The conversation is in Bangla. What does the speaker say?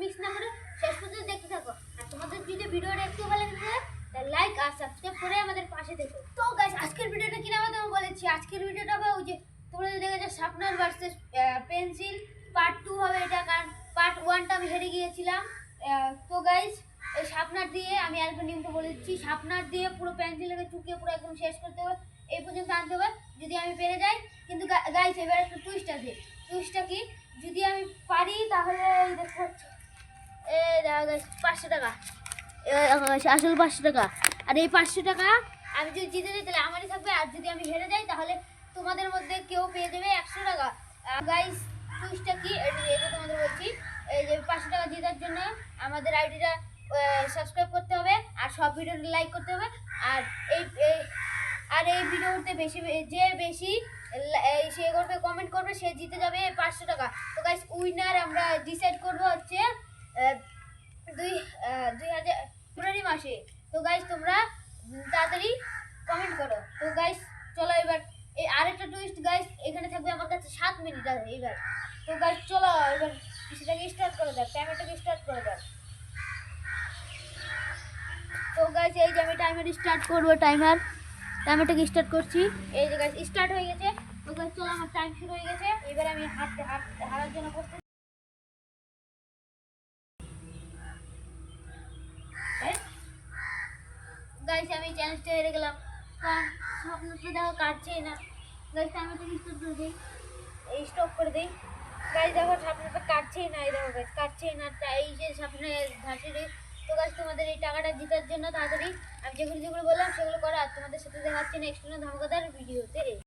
মিস না করে শেষ পর্যন্ত দেখতে থাকো। আর তোমাদের যদি ভিডিওটা একটু ভালো লাগে তাহলে লাইক আর সাবস্ক্রাইব করে আমাদের পাশে থেকো। তো গাইস আজকের ভিডিওটা কি নাম আমি বলেছি, আজকের ভিডিওটা হবে ওই যে তোমরা যদি দেখেছো শার্পনার ভার্সেস পেন্সিল পার্ট 2 হবে এটা, কারণ পার্ট 1টা আমি হেরে গিয়েছিলাম। তো গাইস এই শার্পনার দিয়ে আমি আরেকটা নিয়মটা বলে দিচ্ছি, শার্পনার দিয়ে পুরো পেন্সিলটাকে চুকিয়ে পুরো একদম শেষ করতে হবে, এই পর্যন্ত আনতে হবে যদি আমি পেরে যাই। কিন্তু গাইস এবার একটা টুইস্ট আছে। টুইস্টটা কি, যদি আমি পারি তাহলে দেখতে হচ্ছে এই দেখা গাইস 500 টাকা, আসল 500 টাকা। আর এই 500 টাকা আমি যদি জিতে যাই তাহলে আমারই থাকবে, আর যদি আমি হেরে যাই তাহলে তোমাদের মধ্যে কেউ পেয়ে যাবে 100 টাকা। গাইস টুইস্টটা কি এটা তোমাদের বলছি, এই যে 500 টাকা জেতার জন্য আমাদের আইডিটা সাবস্ক্রাইব করতে হবে আর সব ভিডিওটা লাইক করতে হবে। আর এই ভিডিওতে যে বেশি সে করবে কমেন্ট করবে সে জিতে যাবে 500 টাকা। তো গাইস উইনার আমরা ডিসাইড করবো হচ্ছে 2000 ফেব্রুয়ারি মাসে। তো গাইস তোমরা তাড়াতাড়ি কমেন্ট করো। তো গাইস চলো এবার এই আরেকটা টুইস্ট গাইস, এখানে থাকবে আমার কাছে 7 মিনিট আছে এবার। তো গাইস চলো এবার সেটাকে স্টার্ট করে দাও, টাইমারটাকে স্টার্ট করে দাও। তো গাইস এই যে আমি টাইমার স্টার্ট করবো, টাইমারটাকে স্টার্ট করছি। এই যে গাইস স্টার্ট হয়ে গেছে। তো গাইস চলো আমার টাইম শুরু হয়ে গেছে, এবার আমি হারার জন্য প্রস্তুত। গাইস আমি চ্যালেঞ্জটা হেরে গেলাম, কারণ স্বপ্নটা দেখো কাটছেই না। গাইস টাইমারটাকে স্টার্ট করে দিই, এই স্টপ করে দিই। গাইস দেখো স্বপ্নটা কাটছেই না, এই দেখো গাইস কাটছেই না, এই যে স্বপ্নে ধাঁচে দিই। তো গাইস তোমাদের এই টাকাটা জেতার জন্য তাড়াতাড়ি আমি যেগুলো বললাম সেগুলো করো, আর তোমাদের সাথে দেখাচ্ছি নেক্সট ধামাকাদার ভিডিওতে।